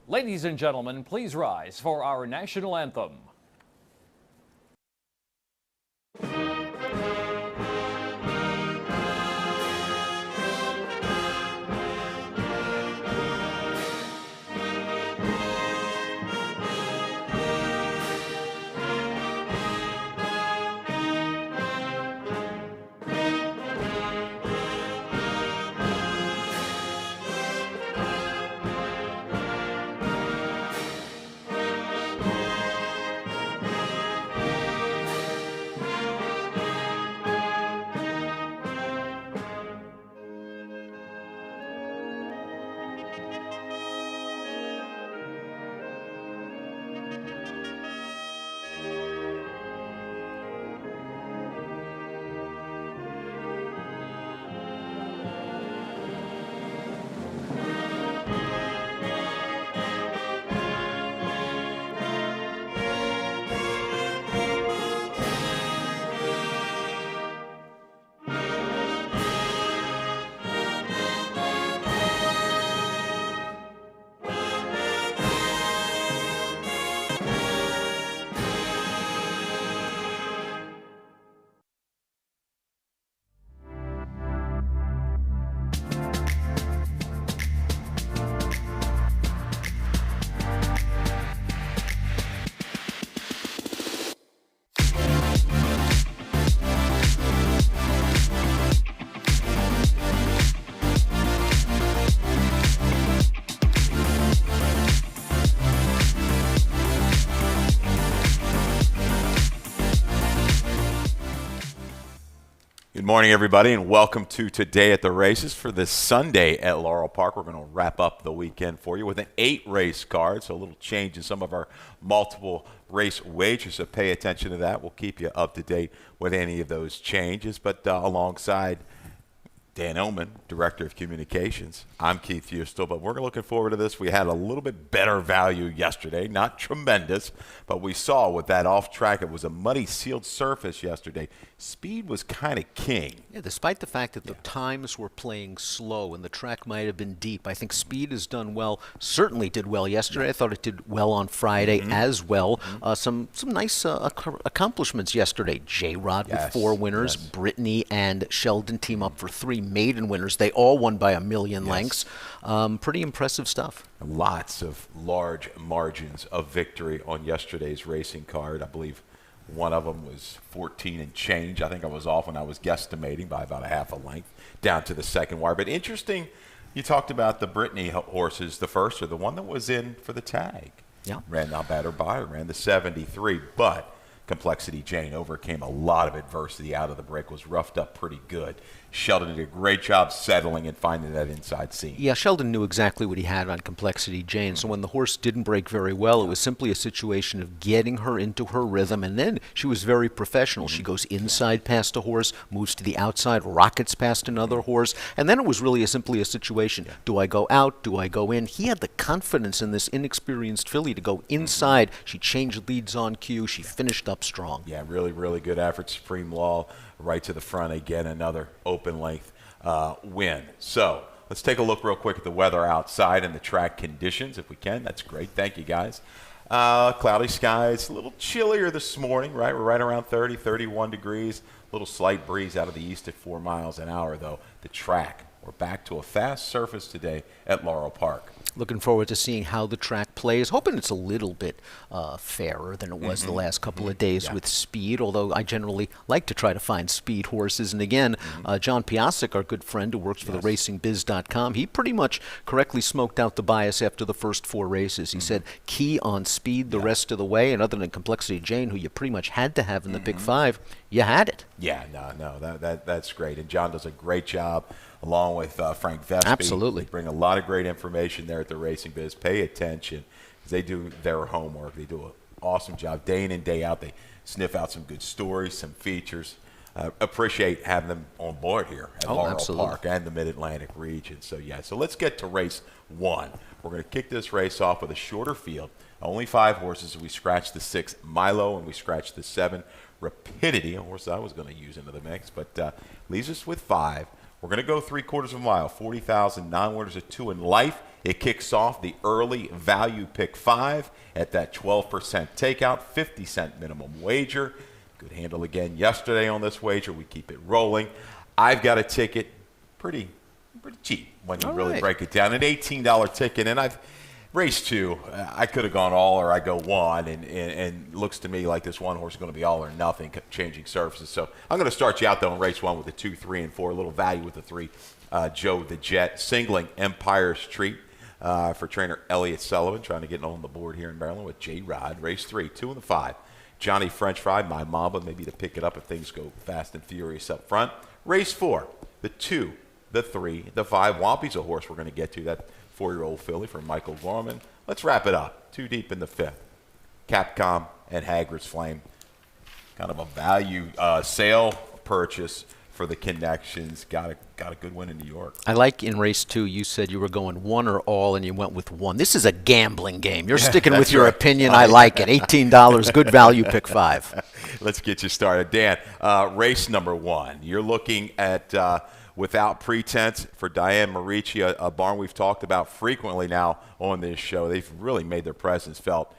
Ladies and gentlemen, please rise for our national anthem. Good morning, everybody, and welcome to Today at the Races for this Sunday at Laurel Park. We're going to wrap up the weekend for you with an 8-race card, so a little change in some of our multiple race wagers, so pay attention to that. We'll keep you up to date with any of those changes, but alongside Dan Oman, Director of Communications, I'm Keith Houston, but we're looking forward to this. We had a little bit better value yesterday, not tremendous, but we saw with that off track, it was a muddy sealed surface yesterday. Speed was kind of king. Yeah, despite the fact that the times were playing slow and the track might have been deep, I think Speed has done well, certainly did well yesterday. I thought it did well on Friday as well. Some nice accomplishments yesterday. J-Rod with 4 winners. Brittany and Sheldon team up for 3 maiden winners. They all won by 1 million lengths. Pretty impressive stuff. Lots of large margins of victory on yesterday's racing card. I believe one of them was 14 and change. I think I was off when I was guesstimating by about a half a length down to the second wire. But interesting, you talked about the Brittany horses, the first, or the one that was in for the tag. Yeah. Ran not bad or by, ran the 73, but Complexity Jane overcame a lot of adversity out of the break, was roughed up pretty good. Sheldon did a great job settling and finding that inside seam. Yeah, Sheldon knew exactly what he had on Complexity Jane, so when the horse didn't break very well, it was simply a situation of getting her into her rhythm, and then she was very professional. She goes inside past a horse, moves to the outside, rockets past another horse, and then it was really simply a situation. Do I go out? Do I go in? He had the confidence in this inexperienced filly to go inside. She changed leads on cue. She finished up strong. Yeah, really, really good effort. Supreme Law right to the front again, another open length win. So let's take a look real quick at the weather outside and the track conditions if we can. That's great. Thank you, guys. Cloudy skies, a little chillier this morning, right? We're right around 30, 31 degrees. A little slight breeze out of the east at 4 miles an hour, though. The track, we're back to a fast surface today at Laurel Park. Looking forward to seeing how the track plays. Hoping it's a little bit fairer than it was the last couple of days with Speed, although I generally like to try to find speed horses. And again, John Piasek, our good friend who works for the RacingBiz.com, he pretty much correctly smoked out the bias after the first 4 races. He said key on Speed the rest of the way, and other than Complexity Jane, who you pretty much had to have in the Big 5, you had it. Yeah, no, that's great. And John does a great job along with Frank Vespi. Absolutely. They bring a lot of great information there at the Racing Biz. Pay attention because they do their homework. They do an awesome job day in and day out. They sniff out some good stories, some features. Appreciate having them on board here at Laurel Park and the Mid-Atlantic region. So let's get to race 1. We're going to kick this race off with a shorter field. Only 5 horses. We scratched the 6, Milo, and we scratched the 7, Rapidity, a horse I was going to use into the mix, but leaves us with 5. We're going to go 3/4 of a mile, 40,000, 9 winners at 2 in life. It kicks off the early value pick 5 at that 12% takeout, 50-cent minimum wager. Good handle again yesterday on this wager. We keep it rolling. I've got a ticket pretty cheap when you really break it down. An $18 ticket, and I've race 2. I could have gone all or I go 1, and looks to me like this one horse is going to be all or nothing, changing surfaces. So I'm going to start you out though in race 1 with the 2, 3, and 4. A little value with the 3, Joe the Jet, singling Empire's Treat for trainer Elliott Sullivan, trying to get on the board here in Maryland with J. Rod. Race 3, 2 and the 5. Johnny French Fry, My Mamba, maybe to pick it up if things go fast and furious up front. Race 4, the 2, the 3, the 5. Wampy's a horse we're going to get to, that 4-year-old filly from Michael Gorman. Let's wrap it up. 2 deep in the 5th. Capcom and Hagrid's Flame. Kind of a value sale purchase for the connections. Got a good win in New York. I like in race 2, you said you were going 1 or all, and you went with 1. This is a gambling game. You're sticking with your opinion. I like it. $18, good value, pick 5. Let's get you started. Dan, race number 1. You're looking at Without Pretense for Diane Marici, a barn we've talked about frequently now on this show. They've really made their presence felt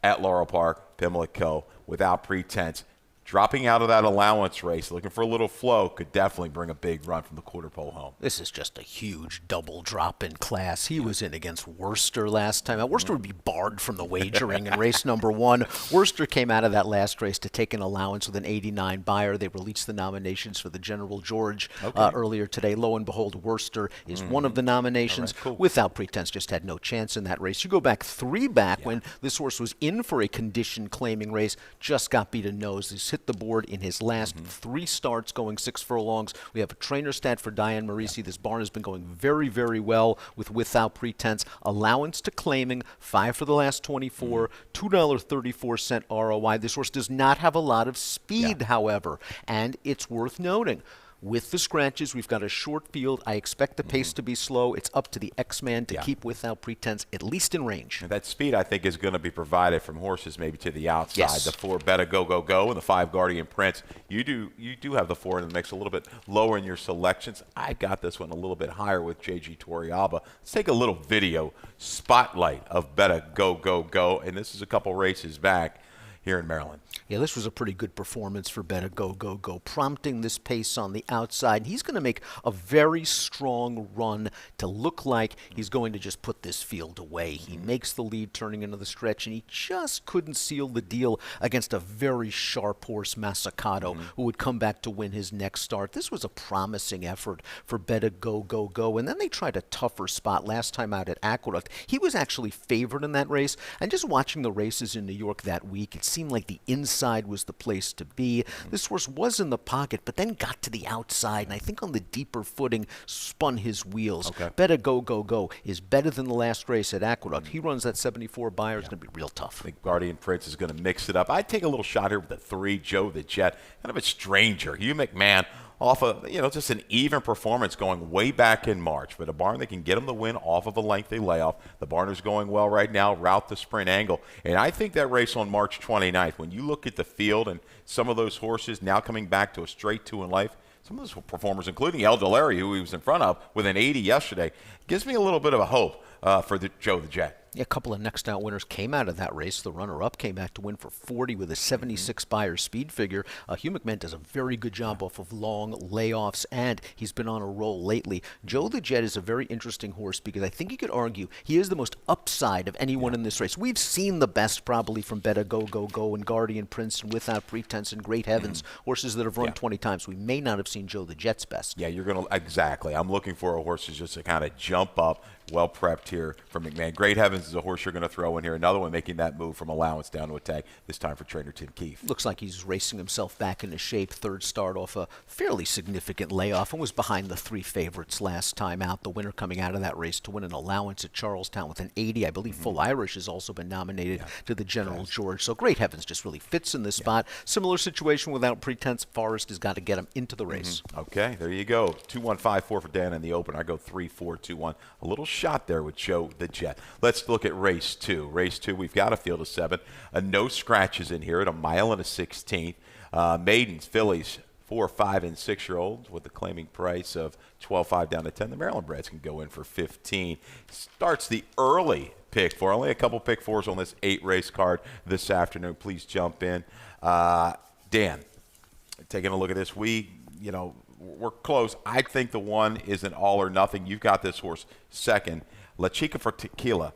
at Laurel Park, Pimlico. Without Pretense, dropping out of that allowance race, looking for a little flow, could definitely bring a big run from the quarter pole home. This is just a huge double drop in class. He was in against Worcester last time. Now, Worcester would be barred from the wagering in race number 1. Worcester came out of that last race to take an allowance with an 89 buyer. They released the nominations for the General George earlier today. Lo and behold, Worcester is one of the nominations. All right, cool. Without Pretense, just had no chance in that race. You go back 3 when this horse was in for a condition claiming race, just got beaten nose. He's hit the board in his last 3 starts, going 6 furlongs. We have a trainer stat for Diane Marici. This barn has been going very, very well with Without Pretense. Allowance to claiming, 5 for the last 24, $2.34 ROI. This horse does not have a lot of speed, however, and it's worth noting. With the scratches, we've got a short field. I expect the pace to be slow. It's up to the X-Man to keep Without Pretense at least in range. And that speed, I think, is going to be provided from horses maybe to the outside. Yes. The 4 Betta Go Go Go and the 5 Guardian Prince. You do have the 4 in the mix, a little bit lower in your selections. I got this one a little bit higher with JG Torrealba. Let's take a little video spotlight of Betta Go Go Go, and this is a couple races back here in Maryland. Yeah, this was a pretty good performance for Betta Go Go Go, prompting this pace on the outside. He's going to make a very strong run to look like he's going to just put this field away. He makes the lead turning into the stretch, and he just couldn't seal the deal against a very sharp horse, Massacato, who would come back to win his next start. This was a promising effort for Betta Go Go Go, and then they tried a tougher spot last time out at Aqueduct. He was actually favored in that race, and just watching the races in New York that week, it seemed like the inside was the place to be. This horse was in the pocket, but then got to the outside, and I think on the deeper footing spun his wheels. Betta Go Go Go is better than the last race at Aqueduct. He runs that 74 buyer. It's going to be real tough. I think Guardian Prince is going to mix it up. I'd take a little shot here with the 3, Joe the Jet. Kind of a stranger. Hugh McMahon off of, just an even performance going way back in March. But a barn that can get him the win off of a lengthy layoff. The barn is going well right now, route the sprint angle. And I think that race on March 29th, when you look at the field and some of those horses now coming back to a straight 2 in life, some of those performers, including El Delary, who he was in front of with an 80 yesterday, gives me a little bit of a hope for Joe the Jet. A couple of next out winners came out of that race. The runner-up came back to win for 40 with a 76 buyer speed figure. Hugh McMahon does a very good job off of long layoffs, and he's been on a roll lately. Joe the Jet is a very interesting horse because I think you could argue he is the most upside of anyone in this race. We've seen the best probably from Betta Go Go Go and Guardian Prince and Without Pretense and Great Heavens, horses that have run 20 times. We may not have seen Joe the Jet's best. Yeah, you're going to, exactly. I'm looking for a horse just to kind of jump up, well prepped here from McMahon. Great Heavens is a horse you're going to throw in here. Another one making that move from allowance down to attack, this time for trainer Tim Keefe. Looks like he's racing himself back into shape. 3rd start off a fairly significant layoff and was behind the 3 favorites last time out. The winner coming out of that race to win an allowance at Charlestown with an 80. I believe Full Irish has also been nominated to the General George. So Great Heavens just really fits in this spot. Similar situation Without Pretense. Forrest has got to get him into the race. Okay, there you go. 2-1-5-4 for Dan in the open. I go 3-4-2-1. A little shot there with Joe the Jet. Let's look at race 2. Race 2, we've got a field of 7. No scratches in here at a mile and a 16th. Maidens, fillies, 4, 5, and 6-year-olds with the claiming price of 12.5 down to 10. The Maryland breds can go in for 15. Starts the early pick four. Only a couple pick fours on this 8-race card this afternoon. Please jump in. Dan, taking a look at this, we're close. I think the one is an all or nothing. You've got this horse second. La Chica for Tequila.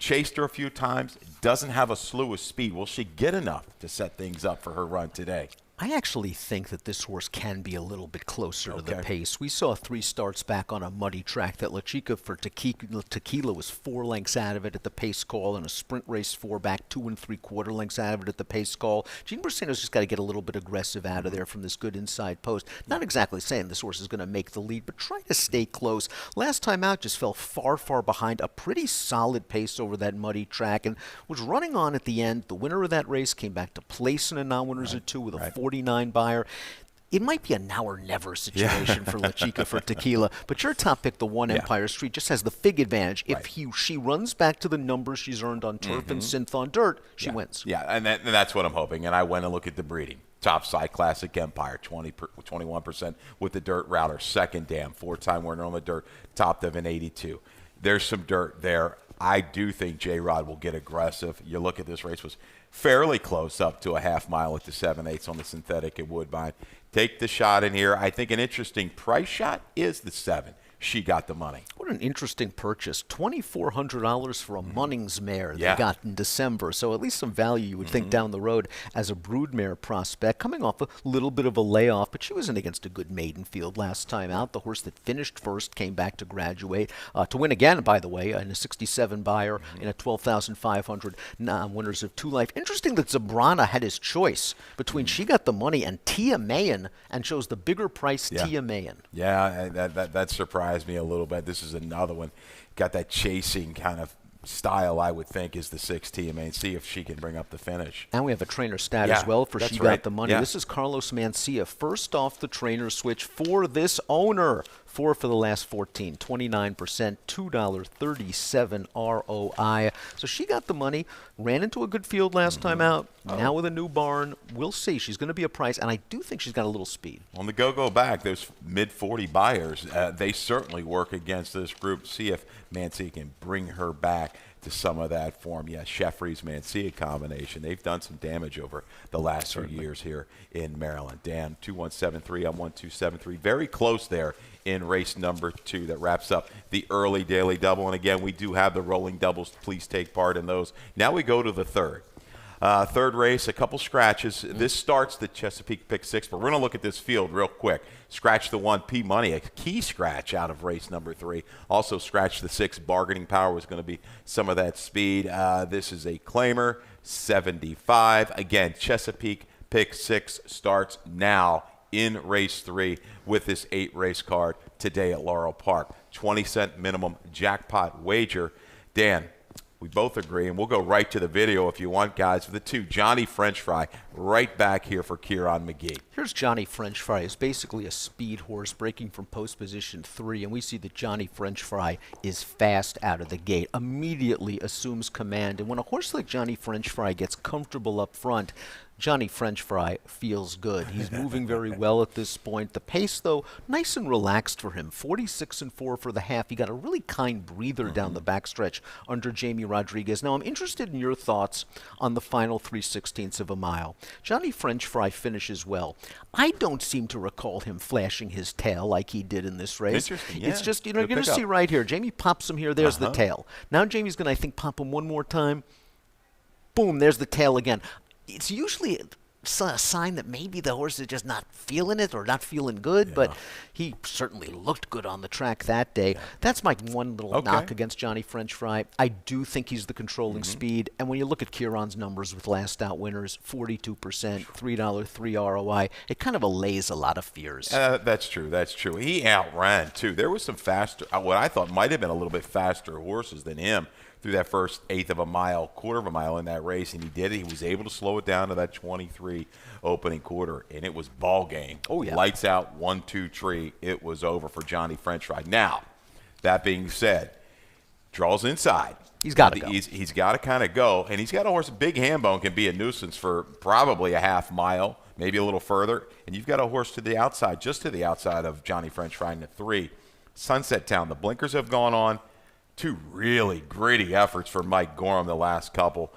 Chased her a few times. Doesn't have a slew of speed. Will she get enough to set things up for her run today? I actually think that this horse can be a little bit closer to the pace. We saw 3 starts back on a muddy track that La Chica for Tequila was 4 lengths out of it at the pace call, and a sprint race 4 back 2 3/4 lengths out of it at the pace call. Gene Brasino's just got to get a little bit aggressive out of there from this good inside post. Not exactly saying this horse is going to make the lead, but try to stay close. Last time out just fell far, far behind a pretty solid pace over that muddy track and was running on at the end. The winner of that race came back to place in a non-winners at 2 with a 49 buyer. It might be a now or never situation for La Chica for Tequila, but your top pick, the 1 Empire Street, just has the fig advantage. If she runs back to the numbers she's earned on turf and synth on dirt, she wins. Yeah, and that's what I'm hoping. And I went and looked at the breeding. Top side Classic Empire, 21% with the dirt router. Second dam, 4-time winner on the dirt, topped of an 82. There's some dirt there. I do think J-Rod will get aggressive. You look at this race, was fairly close up to a half mile at the 7/8 on the synthetic at Woodbine. Take the shot in here. I think an interesting price shot is the 7. She got the money. What an interesting purchase. $2,400 for a Munnings mare they Yeah. got in December. So at least some value you would think down the road as a broodmare prospect. Coming off a little bit of a layoff, but she was in against a good maiden field last time out. The horse that finished first came back to graduate. To win again, by the way, in a 67 buyer in a 12,500 winners of 2 Life. Interesting that Zabrana had his choice between She Got the Money and Tia Mayan and chose the bigger price Tia Mayan. Yeah, that surprised me a little bit. This is another one. Got that chasing kind of style, I would think, is the 6 TMA. And see if she can bring up the finish. And we have a trainer stat as well for She Got the Money. Yeah. This is Carlos Mancia, first off the trainer switch for this owner. 4 for the last 14, 29%, $2.37 ROI. So She Got the Money, ran into a good field last time out. Now with a new barn, we'll see. She's going to be a price, and I do think she's got a little speed. On the go back, those mid-40 buyers, they certainly work against this group. See if Mancia can bring her back to some of that form. Yeah, Sheffries-Mancia combination. They've done some damage over the last few years here in Maryland. Dan, 2173 on 1273. Very close there in race number 2. That wraps up the early daily double. And again, we do have the rolling doubles. Please take part in those. Now we go to the third. Third race, a couple scratches. This starts the Chesapeake Pick 6, but we're going to look at this field real quick. Scratch the 1 P Money, a key scratch out of race number 3. Also scratch the 6 Bargaining Power was going to be some of that speed. This is a claimer, 75. Again, Chesapeake Pick 6 starts now in race 3 with this 8-race card today at Laurel Park. 20-cent minimum jackpot wager. Dan, we both agree, and we'll go right to the video if you want, guys, for the 2. Johnny French Fry right back here for Kieran McGee. Here's Johnny French Fry. Is basically a speed horse breaking from post position 3, and we see that Johnny French Fry is fast out of the gate, immediately assumes command. And when a horse like Johnny French Fry gets comfortable up front, Johnny French Fry feels good. He's moving very well at this point. The pace, though, nice and relaxed for him. 46-4 for the half. He got a really kind breather down the backstretch under Jamie Rodriguez. Now, I'm interested in your thoughts on the final 3/16 of a mile. Johnny French Fry finishes well. I don't seem to recall him flashing his tail like he did in this race. Interesting, yeah. It's just, you're going to see right here. Jamie pops him here. There's the tail. Now Jamie's going to, I think, pop him one more time. Boom, there's the tail again. It's usually a sign that maybe the horse is just not feeling it or not feeling good, but he certainly looked good on the track that day. That's my one little knock against Johnny French Fry. I do think he's the controlling speed, and when you look at Kieran's numbers with last out winners, 42%, $3.03 ROI, it kind of allays a lot of fears. That's true. That's true. He outran, too. There was some faster, what I thought might have been a little bit faster horses than him through that first 1/8 of a mile, 1/4 of a mile in that race, and he did it. He was able to slow it down to that 23 opening quarter, and it was ball game. Oh, yeah. Lights out, 1, 2, 3. It was over for Johnny French Fry. Now, that being said, draws inside. He's got to go. He's got to kind of go, and he's got a horse. Big Hambone can be a nuisance for probably a half mile, maybe a little further. And you've got a horse to the outside, just to the outside of Johnny French Fry in the 3. Sunset Town. The blinkers have gone on. 2 really gritty efforts for Mike Gorham the last couple.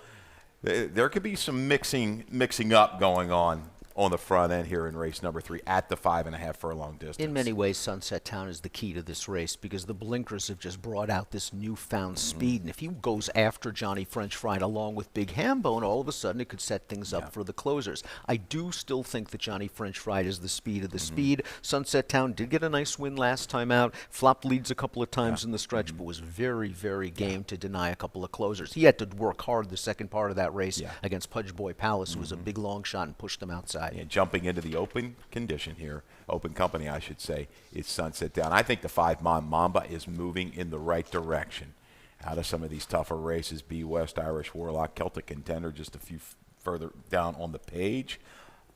There could be some mixing up going on the front end here in race number 3 at the 5.5 furlong distance. In many ways, Sunset Town is the key to this race because the blinkers have just brought out this newfound speed. And if he goes after Johnny French Fry along with Big Hambone, all of a sudden it could set things up for the closers. I do still think that Johnny French Fry is the speed of the speed. Sunset Town did get a nice win last time out, flopped leads a couple of times in the stretch, but was very, very game to deny a couple of closers. He had to work hard the second part of that race against Pudge Boy Palace, who was a big long shot and pushed them outside. Yeah, jumping into the open condition here, open company, I should say, is Sunset Down. I think the 5 Mamba is moving in the right direction. Out of some of these tougher races, B West, Irish Warlock, Celtic Contender, just a few further down on the page.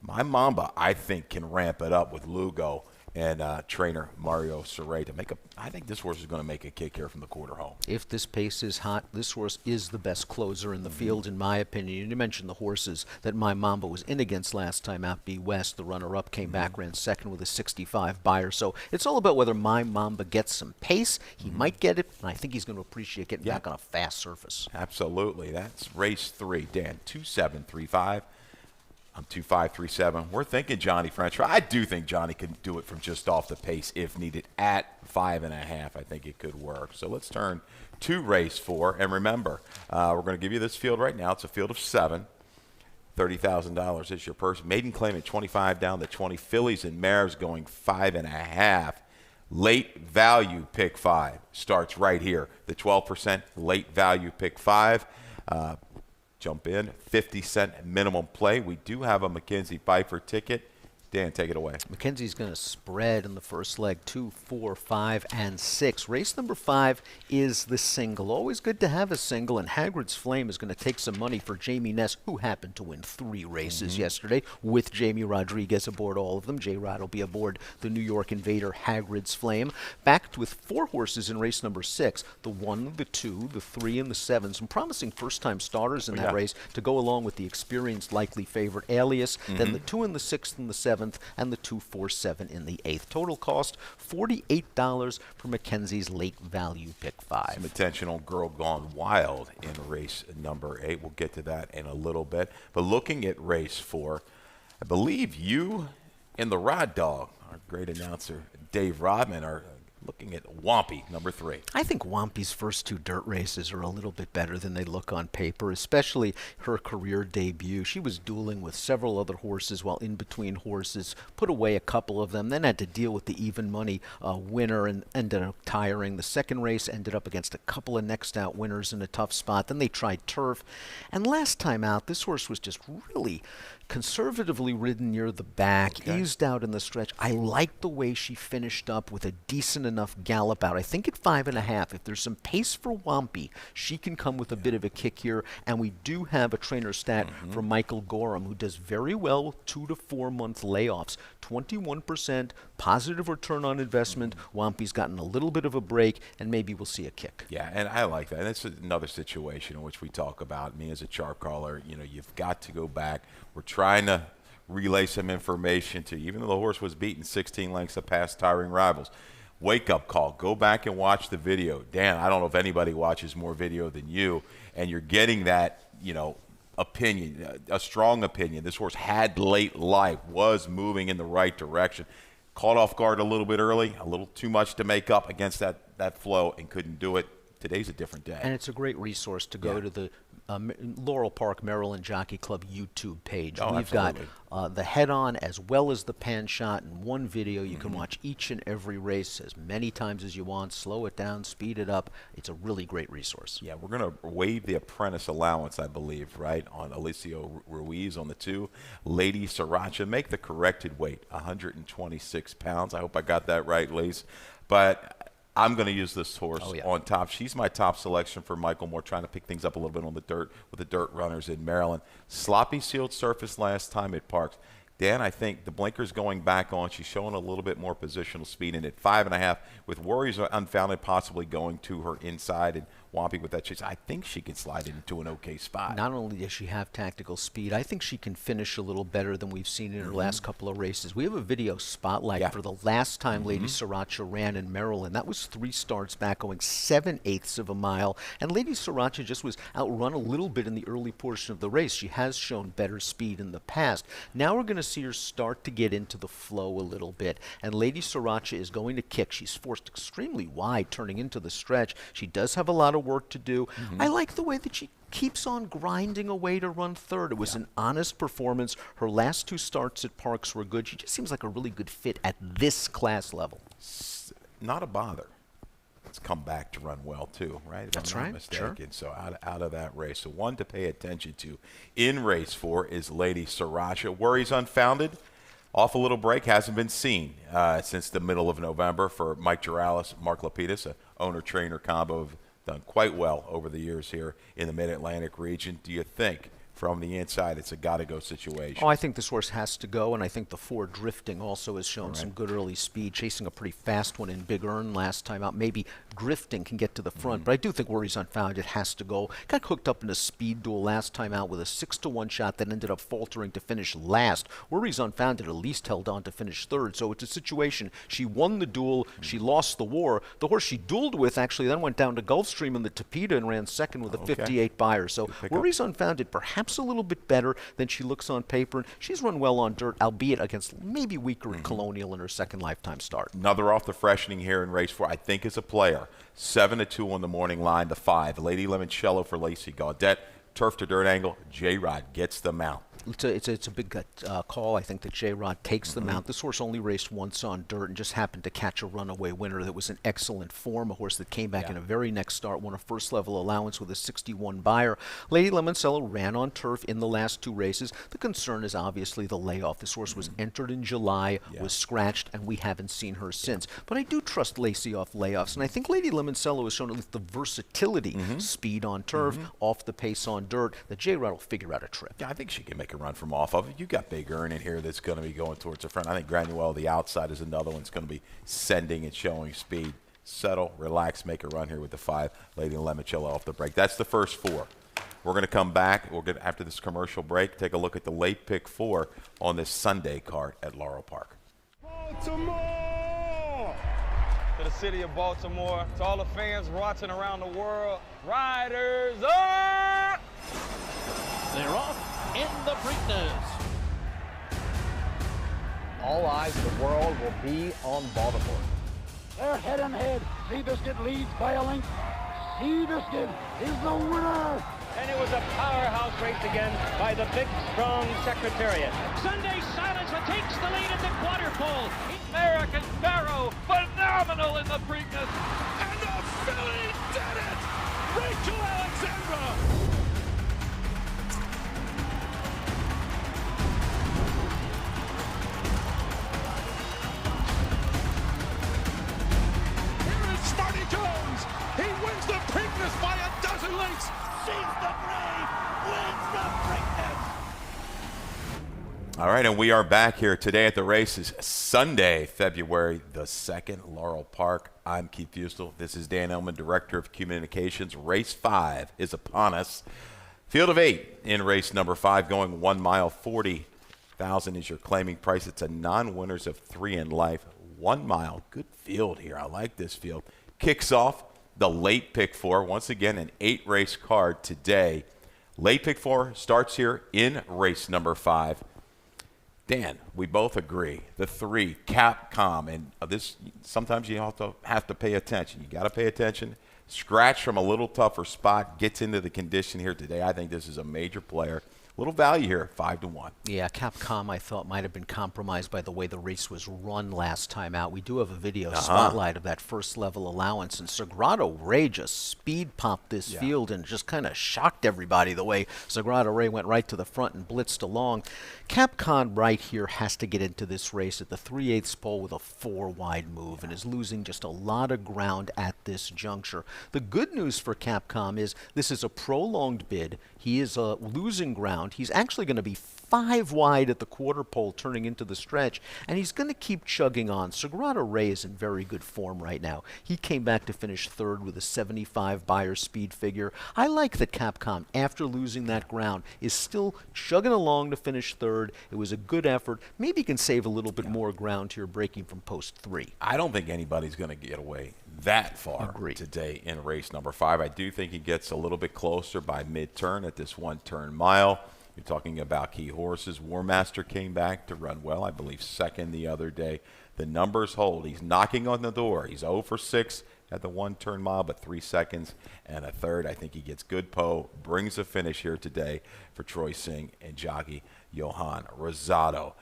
My Mamba, I think, can ramp it up with Lugo and trainer Mario Serret to make a. I think this horse is going to make a kick here from the quarter home. If this pace is hot, this horse is the best closer in the field, in my opinion. You mentioned the horses that my Mamba was in against last time out. B West, the runner-up, came back, ran second with a 65 buyer. So it's all about whether my Mamba gets some pace. He might get it, and I think he's going to appreciate getting back on a fast surface. Absolutely. That's race 3. Dan, 2-7-3-5. I'm 2-5-3-7. We're thinking Johnny French Fry. I do think Johnny can do it from just off the pace if needed at 5.5. I think it could work. So let's turn to race 4. And remember, we're going to give you this field right now. It's a field of 7. $30,000 is your purse. Maiden claim at 25 down to 20. Fillies and mares going 5.5. Late value pick 5 starts right here. The 12% late value pick 5. Jump in, 50-cent minimum play. We do have a Mackenzie Pfeiffer ticket. Dan, take it away. Mackenzie's going to spread in the first leg, 2, 4, 5, and 6. Race number 5 is the single. Always good to have a single, and Hagrid's Flame is going to take some money for Jamie Ness, who happened to win 3 races yesterday with Jamie Rodriguez aboard all of them. J-Rod will be aboard the New York Invader Hagrid's Flame. Backed with 4 horses in race number 6, the 1, the 2, the 3, and the 7. Some promising first-time starters in that race to go along with the experienced likely favorite Alias, then the 2 and the 6th and the 7th, and the 2, 4, 7 in the 8th. Total cost $48 for Mackenzie's late value pick 5. Some attention on Girl Gone Wild in race number 8. We'll get to that in a little bit. But looking at race 4, I believe you and the Rod Dog, our great announcer Dave Rodman, are looking at Wampy, number 3. I think Wampy's first 2 dirt races are a little bit better than they look on paper, especially her career debut. She was dueling with several other horses while in between horses, put away a couple of them, then had to deal with the even money winner and ended up tiring. The second race ended up against a couple of next out winners in a tough spot. Then they tried turf. And last time out, this horse was just really conservatively ridden near the back, eased out in the stretch. I like the way she finished up with a decent enough gallop out. I think at 5.5, if there's some pace for Wampy, she can come with a bit of a kick here. And we do have a trainer stat from Michael Gorham, who does very well 2 to 4 month layoffs. 21% positive return on investment. Wampy's gotten a little bit of a break, and maybe we'll see a kick. Yeah, and I like that. And it's another situation in which we talk about, me as a chart caller, you've got to go back. We're trying to relay some information to you. Even though the horse was beaten 16 lengths of past tiring rivals. Wake-up call. Go back and watch the video. Dan, I don't know if anybody watches more video than you, and you're getting that, opinion, a strong opinion. This horse had late life, was moving in the right direction. Caught off guard a little bit early, a little too much to make up against that flow, and couldn't do it. Today's a different day. And it's a great resource to go to the Laurel Park Maryland Jockey Club YouTube page. We've got the head-on as well as the pan shot in one video. You can watch each and every race as many times as you want. Slow it down, speed it up. It's a really great resource. Yeah, we're going to waive the apprentice allowance, I believe, right, on Alicio Ruiz on the 2. Lady Sriracha, make the corrected weight, 126 pounds. I hope I got that right, Lace. But I'm going to use this horse on top. She's my top selection for Michael Moore, trying to pick things up a little bit on the dirt with the dirt runners in Maryland. Sloppy sealed surface last time at Parks. Dan, I think the blinker's going back on. She's showing a little bit more positional speed. And at 5.5, with worries unfounded possibly going to her inside and Wampy with that chase. I think she can slide into an okay spot. Not only does she have tactical speed, I think she can finish a little better than we've seen in her last couple of races. We have a video spotlight for the last time Lady Sriracha ran in Maryland. That was 3 starts back, going 7/8 of a mile. And Lady Sriracha just was outrun a little bit in the early portion of the race. She has shown better speed in the past. Now we're going to see her start to get into the flow a little bit. And Lady Sriracha is going to kick. She's forced extremely wide turning into the stretch. She does have a lot of work to do. I like the way that she keeps on grinding away to run third. It was an honest performance. Her last 2 starts at Parks were good. She just seems like a really good fit at this class level. Not a bother. It's come back to run well too, right? If That's I'm not right. mistaken. Sure. So out of that race. So one to pay attention to in race 4 is Lady Sriracha. Worries unfounded. Off a little break, hasn't been seen since the middle of November for Mike Juralis, Mark Lapidus, a owner-trainer combo, have done quite well over the years here in the Mid-Atlantic region. Do you think, from the inside, it's a gotta-go situation? Oh, I think this horse has to go, and I think the 4 Drifting also has shown some good early speed, chasing a pretty fast one in Big Earn last time out. Maybe Drifting can get to the front, but I do think Worries Unfounded has to go. Got hooked up in a speed duel last time out with a 6-1 shot that ended up faltering to finish last. Worries Unfounded at least held on to finish third, so it's a situation. She won the duel, she lost the war. The horse she dueled with actually then went down to Gulfstream in the Tapeta and ran second with a 58 buyer. So Worries Unfounded perhaps a little bit better than she looks on paper. And she's run well on dirt, albeit against maybe weaker at Colonial in her second lifetime start. Another off the freshening here in race 4, I think, is a player. 7-2 on the morning line, the 5. Lady Limoncello for Lacey Gaudette. Turf to dirt angle. J-Rod gets the mount. It's a big call. I think that J-Rod takes the mount. This horse only raced once on dirt and just happened to catch a runaway winner that was in excellent form. A horse that came back in a very next start, won a first-level allowance with a 61 buyer. Lady Limoncello ran on turf in the last 2 races. The concern is obviously the layoff. This horse was entered in July, was scratched, and we haven't seen her since. But I do trust Lacey off layoffs, and I think Lady Limoncello has shown at least the versatility, speed on turf, off the pace on dirt, that J-Rod will figure out a trip. Yeah, I think she can make a run from off of it. You got Big Earn in here that's going to be going towards the front. I think Granuel, the outside, is another one that's going to be sending and showing speed. Settle, relax, make a run here with the 5. Lady Limoncello off the break. That's the first 4. We're going to come back. We're going to, after this commercial break, take a look at the late pick 4 on this Sunday card at Laurel Park. Baltimore! To the city of Baltimore, to all the fans watching around the world, riders up! They're off in the Preakness. All eyes of the world will be on Baltimore. They're head and head. Seabiscuit leads by a length. Seabiscuit is the winner. And it was a powerhouse race again by the big, strong Secretariat. Sunday Silence takes the lead in the quarter pole. American Barrow, phenomenal in the Preakness. And the filly did it! Rachel Alexandra! Smarty Jones, he wins the Preakness by a dozen lengths. She's the brave, wins the Preakness. All right, and we are back here today at the races, Sunday, February the 2nd, Laurel Park. I'm Keith Fustel. This is Dan Ellman, Director of Communications. Race 5 is upon us. Field of 8 in race number 5, going 1 mile, 40,000 is your claiming price. It's a non-winners of 3 in life. 1 mile, good field here. I like this field. Kicks off the late pick 4. Once again, an 8-race card today. Late pick 4 starts here in race number 5. Dan, we both agree. The 3, Capcom, and this sometimes you have to pay attention. You got to pay attention. Scratch from a little tougher spot, gets into the condition here today. I think this is a major player. Little value here, 5-1. Yeah, Capcom I thought might have been compromised by the way the race was run last time out. We do have a video spotlight of that first level allowance, and Sagrado Ray just speed popped this field and just kind of shocked everybody the way Sagrado Ray went right to the front and blitzed along. Capcom right here has to get into this race at the 3/8 pole with a 4-wide move and is losing just a lot of ground at this juncture. The good news for Capcom is this is a prolonged bid. He is losing ground ground. He's actually going to be 5 wide at the quarter pole turning into the stretch, and he's going to keep chugging on. Segurato Rey is in very good form right now. He came back to finish third with a 75 Beyer speed figure. I like that Capcom, after losing that ground, is still chugging along to finish third. It was a good effort. Maybe he can save a little bit more ground here, breaking from post 3. I don't think anybody's going to get away that far today in race number 5. I do think he gets a little bit closer by mid-turn at this one-turn mile. You're talking about key horses. War Master came back to run well, I believe second the other day. The numbers hold. He's knocking on the door. He's 0 for 6 at the one-turn mile, but 3 seconds and a third. I think he gets good po, brings a finish here today for Troy Singh and jockey Johan Rosado.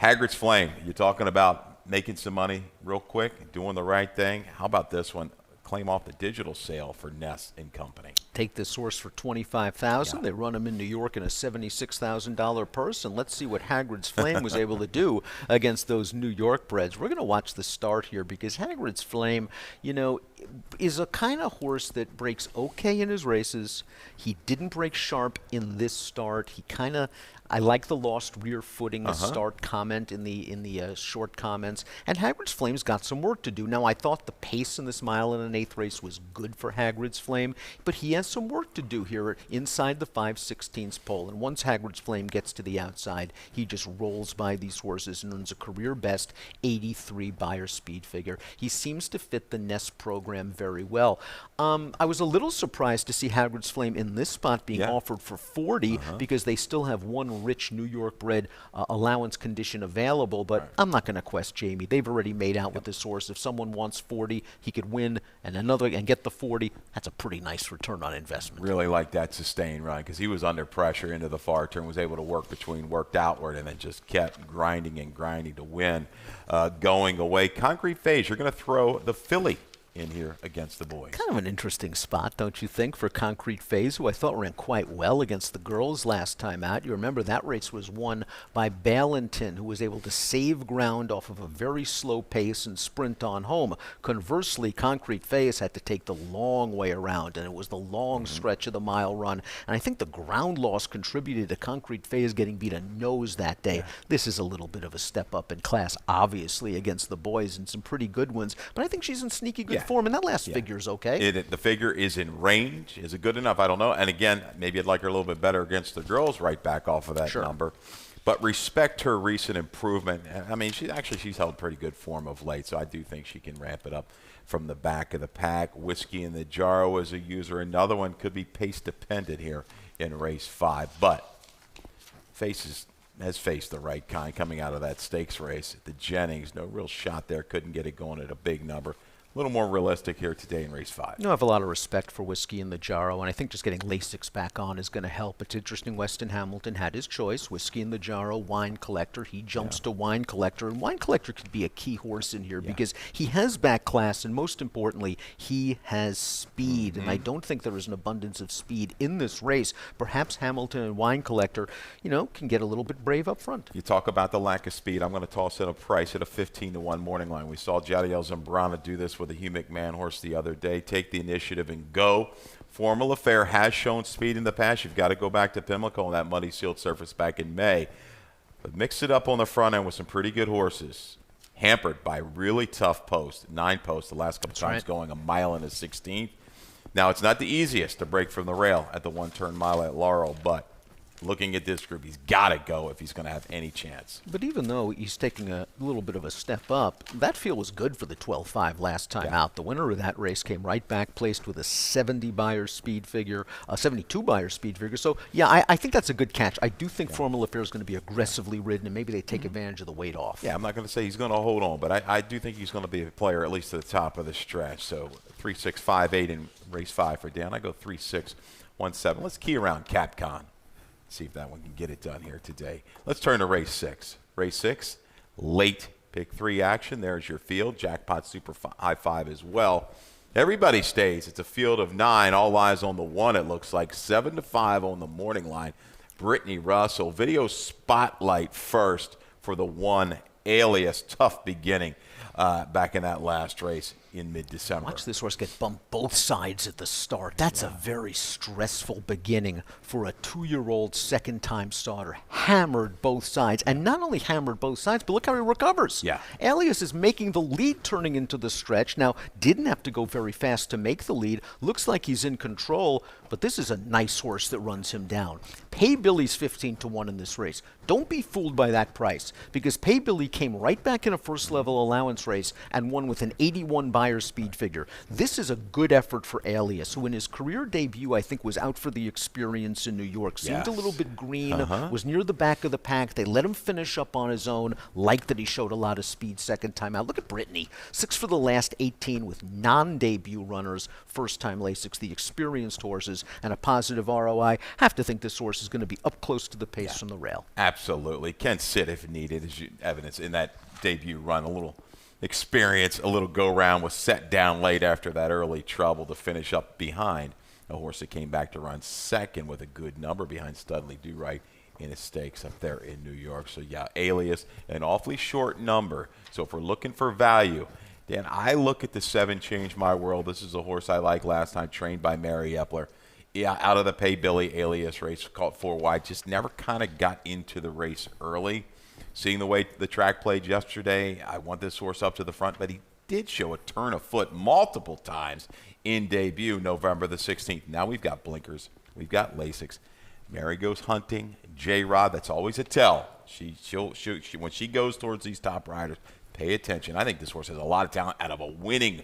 Hagrid's Flame, you're talking about making some money real quick, doing the right thing. How about this one? Claim off the digital sale for Ness and Company. Take this horse for $25,000. They run him in New York in a $76,000 purse, and let's see what Hagrid's Flame was able to do against those New York breds. We're going to watch the start here because Hagrid's Flame, you know, is a kind of horse that breaks okay in his races. He didn't break sharp in this start. He kind of, I like the lost rear footing start comment in the short comments. And Hagrid's Flame's got some work to do. Now, I thought the pace in this mile and an eighth race was good for Hagrid's Flame, but he has some work to do here inside the 5/16 pole. And once Hagrid's Flame gets to the outside, he just rolls by these horses and earns a career best 83 Beyer speed figure. He seems to fit the Ness program very well. I was a little surprised to see Hagrid's Flame in this spot being offered for 40 because they still have one rich New York bred allowance condition available, but I'm not going to quest Jamie. They've already made out with this horse. If someone wants 40, he could win and get the 40. That's a pretty nice return on investment. Really like that sustained run because he was under pressure into the far turn, was able to worked outward, and then just kept grinding and grinding to win. Going away, Concrete Phase, you're going to throw the filly in here against the boys. Kind of an interesting spot, don't you think, for Concrete Phase, who I thought ran quite well against the girls last time out. You remember that race was won by Ballantyne, who was able to save ground off of a very slow pace and sprint on home. Conversely, Concrete Phase had to take the long way around, and it was the long stretch of the mile run. And I think the ground loss contributed to Concrete Phase getting beat a nose that day. This is a little bit of a step up in class, obviously, against the boys, and some pretty good ones. But I think she's in sneaky good form, and that last figure's okay. The figure is in range. Is it good enough? I don't know. And again, maybe I'd like her a little bit better against the girls right back off of that number. But respect her recent improvement. I mean, she's held pretty good form of late, so I do think she can ramp it up from the back of the pack. Whiskey in the Jarro as a user. Another one could be pace dependent here in race 5. But has faced the right kind coming out of that stakes race. The Jennings, no real shot there. Couldn't get it going at a big number. A little more realistic here today in race 5. I have a lot of respect for Whiskey in the Jarro, and I think just getting Lasix back on is going to help. It's interesting Weston Hamilton had his choice, Whiskey in the Jarro, Wine Collector. He jumps to Wine Collector, and Wine Collector could be a key horse in here because he has back class, and most importantly, he has speed. And I don't think there is an abundance of speed in this race. Perhaps Hamilton and Wine Collector, can get a little bit brave up front. You talk about the lack of speed. I'm going to toss in a price at a 15-1 morning line. We saw Jadiel Zambrana do this with a Hugh McMahon horse the other day. Take the initiative and go. Formal Affair has shown speed in the past. You've got to go back to Pimlico on that muddy sealed surface back in May. But mix it up on the front end with some pretty good horses. Hampered by really tough posts. 9 posts the last couple times going a mile and a 16th. Now, it's not the easiest to break from the rail at the one-turn mile at Laurel, but looking at this group, he's got to go if he's going to have any chance. But even though he's taking a little bit of a step up, that field was good for the 12-5 last time out. The winner of that race came right back, placed with a 70 Beyer speed figure, a 72 Beyer speed figure. So, I think that's a good catch. I do think Formal Affair is going to be aggressively ridden, and maybe they take advantage of the weight off. Yeah, I'm not going to say he's going to hold on, but I do think he's going to be a player at least to the top of the stretch. So 3-6-5-8 in race 5 for Dan. I go 3-6-1-7. Let's key around Capcom. See if that one can get it done here today. Let's turn to race 6. Race 6, late pick 3 action. There's your field. Jackpot Super High 5 as well. Everybody stays. It's a field of 9. All eyes on the 1. It looks like 7-5 on the morning line. Brittany Russell. Video spotlight first for the 1 Alias. Tough beginning back in that last race. in mid-December. Watch this horse get bumped both sides at the start. That's a very stressful beginning for a 2-year-old second-time starter. Hammered both sides, and not only hammered both sides, but look how he recovers. Yeah. Alias is making the lead turning into the stretch. Now, didn't have to go very fast to make the lead. Looks like he's in control, but this is a nice horse that runs him down. Pay Billy's 15-1 in this race. Don't be fooled by that price, because Pay Billy came right back in a first-level allowance race and won with an 81 buyer speed figure. This is a good effort for Alias, who in his career debut, I think, was out for the experience in New York. Seemed a little bit green, was near the back of the pack. They let him finish up on his own. Like that he showed a lot of speed second time out. Look at Brittany. 6 for the last 18 with non-debut runners, first-time Lasix, the experienced horses, and a positive ROI. Have to think this horse is going to be up close to the pace from the rail. Absolutely. Can sit if needed, as evidence in that debut run. A little experience, a little go-round, was set down late after that early trouble to finish up behind a horse that came back to run second with a good number behind Studley Do Right in his stakes up there in New York. So, yeah, Alias, an awfully short number. So if we're looking for value, Dan, I look at the 7 Change My World. This is a horse I liked last time, trained by Mary Epler. Yeah, out of the Pay Billy Alias race, called 4 wide, just never kind of got into the race early. Seeing the way the track played yesterday, I want this horse up to the front, but he did show a turn of foot multiple times in debut November the 16th. Now we've got blinkers, we've got Lasix. Mary goes hunting. J-Rod, that's always a tell. She'll when she goes towards these top riders, pay attention. I think this horse has a lot of talent out of a winning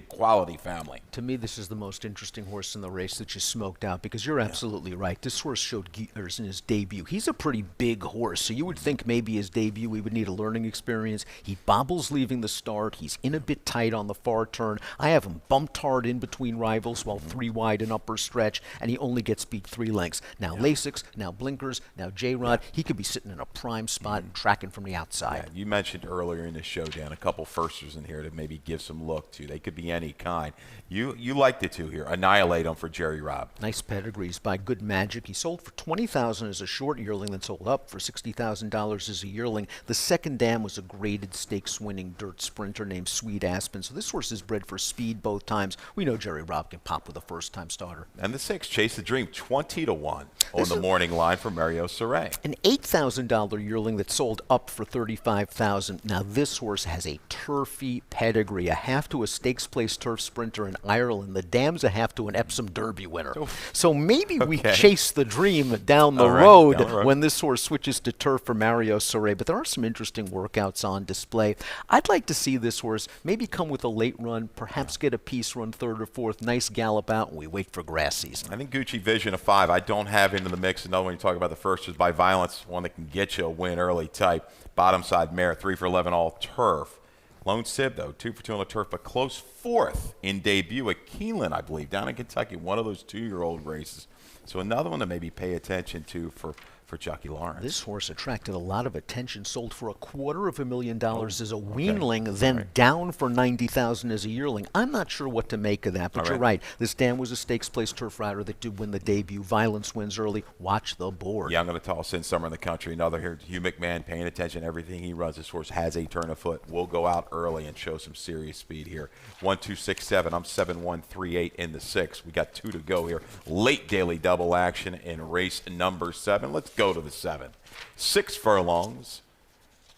quality family. To me, this is the most interesting horse in the race that you smoked out, because you're absolutely right. This horse showed gears in his debut. He's a pretty big horse, so you would think maybe his debut he would need a learning experience. He bobbles leaving the start. He's in a bit tight on the far turn. I have him bumped hard in between rivals while 3 wide and upper stretch, and he only gets beat 3 lengths. Now Lasix, now blinkers, now J-Rod. He could be sitting in a prime spot and tracking from the outside. Yeah, you mentioned earlier in the show, Dan, a couple firsters in here to maybe give some look to. They could be any kind. You like the 2 here. Annihilate them for Jerry Robb. Nice pedigrees by Good Magic. He sold for $20,000 as a short yearling, then sold up for $60,000 as a yearling. The second dam was a graded stakes-winning dirt sprinter named Sweet Aspen. So this horse is bred for speed both times. We know Jerry Robb can pop with a first-time starter. And the 6, Chase the Dream, 20-1 on the morning line for Mario Saray. An $8,000 yearling that sold up for $35,000. Now this horse has a turfy pedigree, a half to a stakes place turf sprinter in Ireland. The dam's a half to an Epsom Derby winner. So maybe we chase the dream down the road when this horse switches to turf for Mario Saray. But there are some interesting workouts on display. I'd like to see this horse maybe come with a late run, perhaps get a piece run 3rd or 4th, nice gallop out, and we wait for grass season. I think Gucci Vision of 5, I don't have into the mix. Another one you talk about the first is By Violence, one that can get you a win early type. Bottom side mare, 3 for 11 all turf. Lone Sib, though, 2 for 2 on the turf, but close 4th in debut at Keeneland, I believe, down in Kentucky, one of those 2-year-old races. So another one to maybe pay attention to for Chucky Lawrence. This horse attracted a lot of attention, sold for $250,000 as a weanling, then down for $90,000 as a yearling. I'm not sure what to make of that, but you're right. This dam was a stakes place turf rider that did win the debut. Violence wins early. Watch the board. Young and the tall, sin summer in the country. Another here, Hugh McMahon, paying attention to everything he runs. This horse has a turn of foot. Will go out early and show some serious speed here. 1, 2, 6, 7. I'm 7, 1, 3, 8 in the 6. We got 2 to go here. Late daily double action in race number 7. Let's go to the 7. 6 furlongs,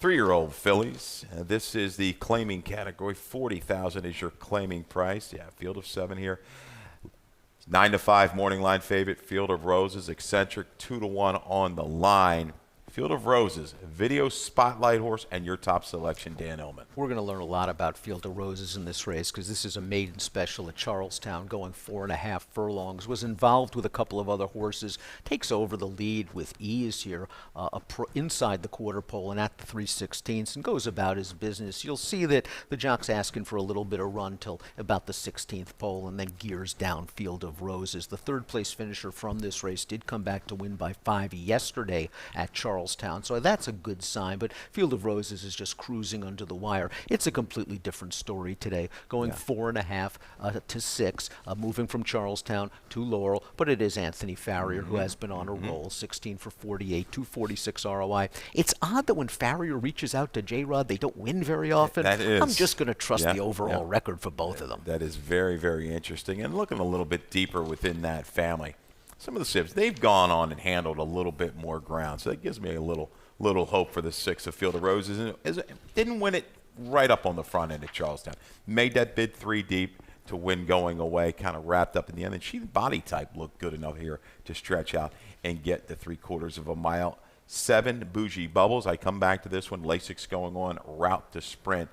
3-year-old fillies. This is the claiming category. $40,000 is your claiming price. Yeah, field of 7 here. 9-5 morning line favorite. Field of Roses, eccentric, 2-1 on the line. Field of Roses, video spotlight horse, and your top selection, Dan Illman. We're going to learn a lot about Field of Roses in this race, because this is a maiden special at Charlestown, going 4.5 furlongs. Was involved with a couple of other horses. Takes over the lead with ease here, inside the quarter pole and at the 3/16, and goes about his business. You'll see that the jock's asking for a little bit of run till about the 16th pole, and then gears down Field of Roses. The 3rd place finisher from this race did come back to win by 5 yesterday at Charlestown. Charlestown. So that's a good sign. But Field of Roses is just cruising under the wire. It's a completely different story today, going 4.5 to 6, moving from Charlestown to Laurel. But it is Anthony Farrier who has been on a roll, 16 for 48, 246 ROI. It's odd that when Farrier reaches out to J-Rod, they don't win very often. That is. I'm just going to trust the overall record for both of them. That is very, very interesting. And looking a little bit deeper within that family, some of the Sibs, they've gone on and handled a little bit more ground. So that gives me a little hope for the 6 of Field of Roses. And didn't win it right up on the front end at Charlestown. Made that bid 3 deep to win going away, kind of wrapped up in the end. And she, the body type, looked good enough here to stretch out and get the 3/4 of a mile. 7, Bougie Bubbles. I come back to this one. Lasix going on, route to sprint.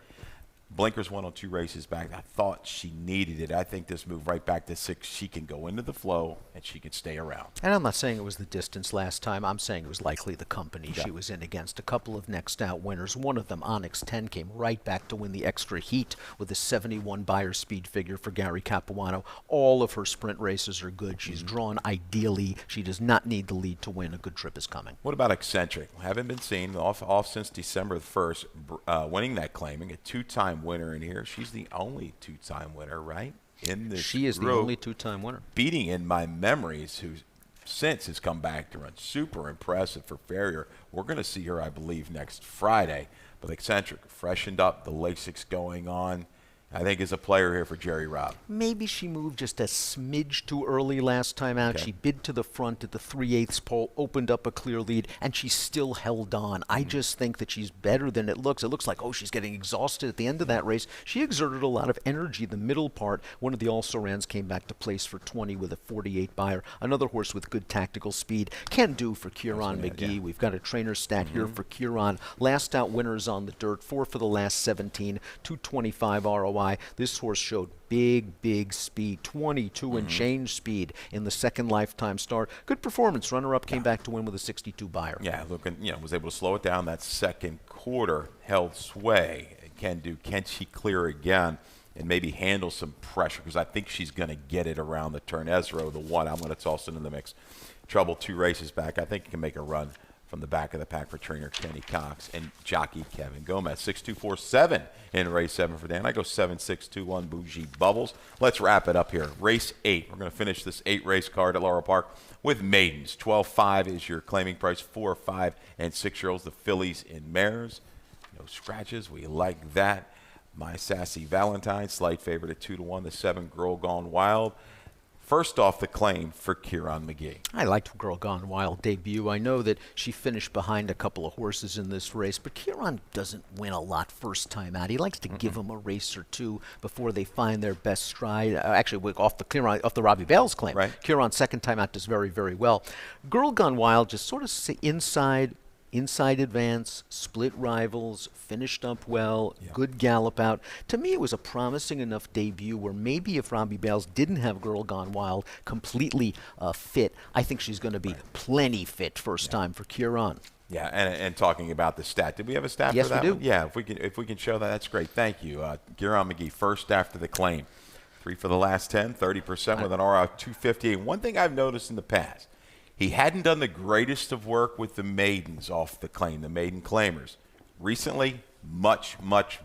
Blinkers won on 2 races back. I thought she needed it. I think this move right back to 6, she can go into the flow and she can stay around. And I'm not saying it was the distance last time. I'm saying it was likely the company she was in against. A couple of next out winners. One of them, Onyx 10, came right back to win the extra heat with a 71 buyer speed figure for Gary Capuano. All of her sprint races are good. She's drawn ideally. She does not need the lead to win. A good trip is coming. What about Eccentric? Haven't been seen off since December 1st, winning that claiming, a 2-time winner in here. She's the only 2-time winner, right? In this She is the only 2-time winner. Beating in my memories, who since has come back to run. Super impressive for Farrier. We're going to see her, I believe, next Friday. But Eccentric freshened up, the Lasix going on. I think is a player here for Jerry Robb. Maybe she moved just a smidge too early last time out. She bid to the front at the 3/8 pole, opened up a clear lead, and she still held on. I just think that she's better than it looks. It looks like, she's getting exhausted at the end of that race. She exerted a lot of energy the middle part. One of the also-rans came back to place for 20 with a 48 buyer. Another horse with good tactical speed. Can do for Kieran McGee. We've got a trainer stat here for Kieran. Last out winners on the dirt, 4 for the last 17, 225 ROI. This horse showed big speed, 22 and change speed in the second lifetime start. Good performance. Runner-up came back to win with a 62 buyer. Yeah, looking, was able to slow it down. That second quarter held sway. Can she clear again and maybe handle some pressure? Because I think she's going to get it around the turn. Ezra, the 1, I'm going to toss into the mix. Trouble 2 races back. I think he can make a run from the back of the pack for trainer Kenny Cox and jockey Kevin Gomez. 6-2-4-7 in race 7 for Dan. I go 7-6-2-1 Bougie Bubbles. Let's wrap it up here. Race 8. We're going to finish this 8-race card at Laurel Park with maidens. 12-5 is your claiming price. 4, 5, and 6-year-olds. The fillies and mares. No scratches. We like that. My Sassy Valentine, slight favorite at 2-1. The 7, Girl Gone Wild. First off, the claim for Kieran McGee. I liked Girl Gone Wild debut. I know that she finished behind a couple of horses in this race, but Kieran doesn't win a lot first time out. He likes to give them a race or two before they find their best stride. Actually, off the Robbie Bales claim. Right. Kieran's second time out does very, very well. Girl Gone Wild just sort of inside advance, split rivals, finished up well, good gallop out. To me, it was a promising enough debut where maybe if Robbie Bales didn't have Girl Gone Wild completely fit, I think she's going to be plenty fit first time for Kieran. Yeah, and talking about the stat, did we have a stat Yes, for that we do. one? Yeah, if we can show that, that's great. Thank you. Kieran McGee, first after the claim. 3 for the last 10, 30% with an RR of 250. And one thing I've noticed in the past, he hadn't done the greatest of work with the maidens off the claim, the maiden claimers. Recently, much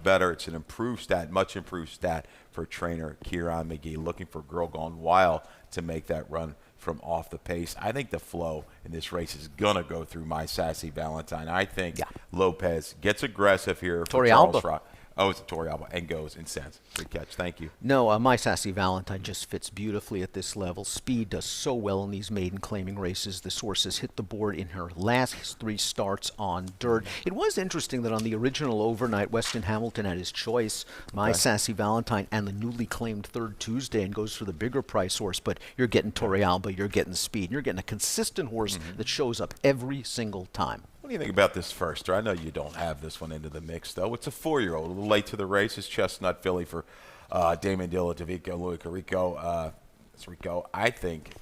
better. It's an improved stat, much improved stat for trainer Kieran McGee, looking for Girl Gone Wild to make that run from off the pace. I think the flow in this race is going to go through My Sassy Valentine. I think Lopez gets aggressive here for Charles Rock. Oh, it's a Torrey Alba and goes and sends. Good catch. Thank you. No, My Sassy Valentine just fits beautifully at this level. Speed does so well in these maiden claiming races. This horse has hit the board in her last 3 starts on dirt. It was interesting that on the original overnight, Weston Hamilton had his choice, My Sassy Valentine and the newly claimed Third Tuesday, and goes for the bigger price horse. But you're getting Torrey Alba, you're getting speed, and you're getting a consistent horse that shows up every single time. What do you think about this firster? I know you don't have this one into the mix, though. It's a 4-year-old, a little late to the race. It's Chestnut Filly for Damon Dilla, Tavico, Louis Rico. I think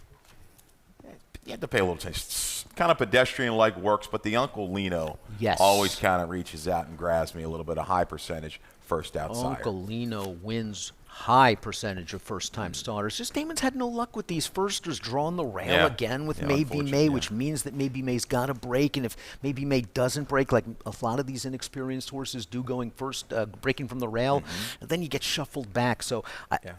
you have to pay a little attention. It's kind of pedestrian-like works, but the Uncle Lino always kind of reaches out and grabs me a little bit, a high percentage first outside. Uncle Lino wins high percentage of first-time starters. Just Damon's had no luck with these firsters drawing the rail again with Maybe May, which means that Maybe May's got to break, and if Maybe May doesn't break, like a lot of these inexperienced horses do going first, breaking from the rail, then you get shuffled back. So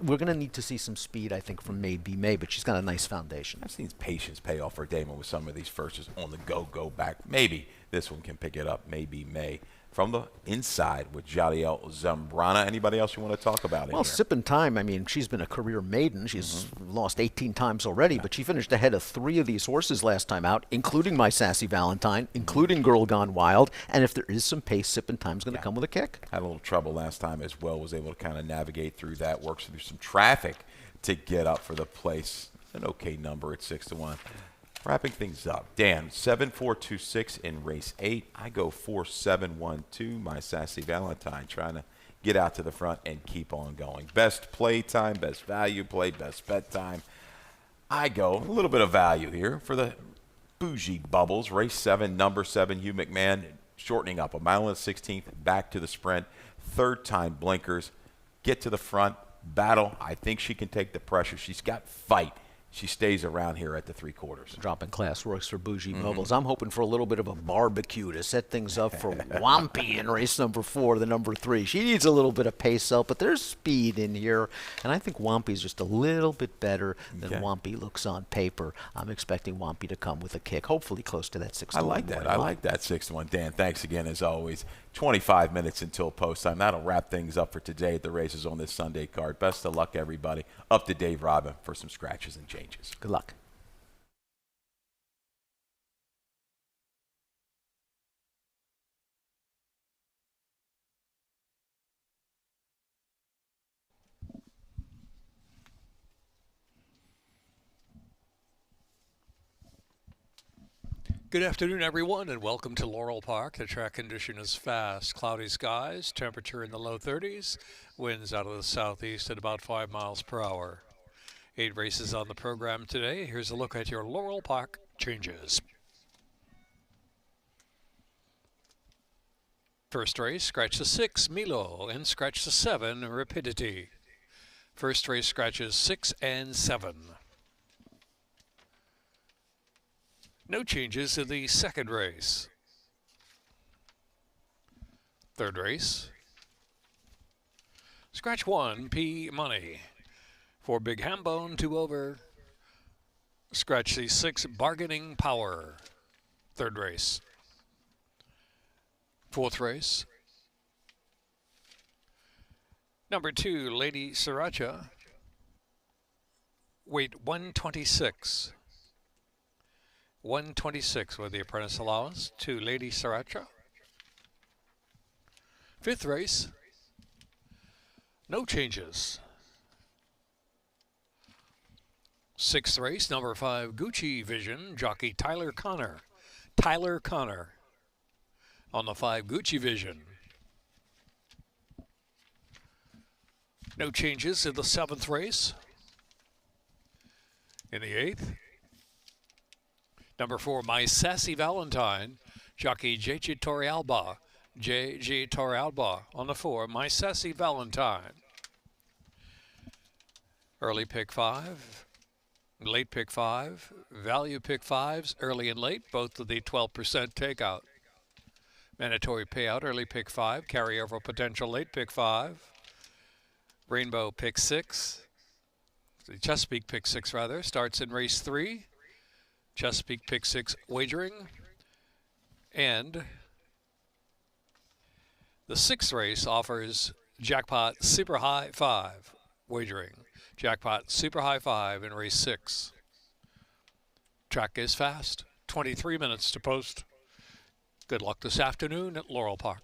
we're going to need to see some speed, I think, from Maybe May, but she's got a nice foundation. I've seen patience pay off for Damon with some of these firsters on the go back. Maybe this one can pick it up, Maybe May. From the inside with Jadiel Zambrana. Anybody else you want to talk about? Well, Sippin' Time, I mean, she's been a career maiden. She's lost 18 times already, but she finished ahead of 3 of these horses last time out, including My Sassy Valentine, including Girl Gone Wild. And if there is some pace, Sippin' Time's going to come with a kick. Had a little trouble last time as well. Was able to kind of navigate through that. Works through some traffic to get up for the place. An okay number at 6-1. Wrapping things up, Dan, 7-4-2-6 in race 8. I go 4-7-1-2. My Sassy Valentine trying to get out to the front and keep on going. Best play time, best value play, best bet time. I go a little bit of value here for the bougie bubbles. Race 7, number 7, Hugh McMahon, shortening up a mile and 16th, back to the sprint. Third time blinkers, get to the front, battle. I think she can take the pressure. She's got fight. She stays around here at the 3/4. Dropping class works for bougie bubbles. I'm hoping for a little bit of a barbecue to set things up for Wampy in race number 4, the number 3. She needs a little bit of pace up, but there's speed in here, and I think Wampy's just a little bit better than Wampy looks on paper. I'm expecting Wampy to come with a kick, hopefully close to that 6-1. I like that. I like that 6-1. Dan, thanks again as always. 25 minutes until post time. That'll wrap things up for today at the races on this Sunday card. Best of luck, everybody. Up to Dave Robin for some scratches and changes. Good luck. Good afternoon, everyone, and welcome to Laurel Park. The track condition is fast. Cloudy skies, temperature in the low 30s, winds out of the southeast at about 5 miles per hour. 8 races on the program today. Here's a look at your Laurel Park changes. First race, scratch the 6, Milo, and scratch the 7, Rapidity. First race scratches 6 and 7. No changes in the second race. Third race. Scratch 1, P Money. For Big Hambone, 2 over. Scratch the 6, Bargaining Power. Third race. Fourth race. Number 2, Lady Sriracha. Weight 126. 126 with the apprentice allowance to Lady Sriracha. Fifth race, no changes. Sixth race, number 5, Gucci Vision, jockey Tyler Connor. Tyler Connor on the 5, Gucci Vision. No changes in the 7th race. In the 8th, number 4, My Sassy Valentine, jockey J.G. Torrealba. J.G. Torrealba on the 4, My Sassy Valentine. Early pick 5, late pick 5, value pick 5s, early and late, both of the 12% takeout. Mandatory payout, early pick 5, carryover potential late pick 5. Rainbow pick 6, the Chesapeake pick 6 rather, starts in race 3. Chesapeake pick 6 wagering, and the 6th race offers jackpot super high 5 wagering. Jackpot super high 5 in race 6. Track is fast. 23 minutes to post. Good luck this afternoon at Laurel Park.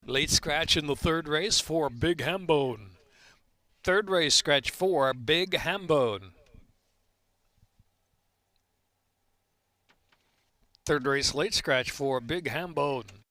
Late scratch in the third race for Big Hambone. Third race scratch for Big Hambone. Third race late scratch for Big Hambone.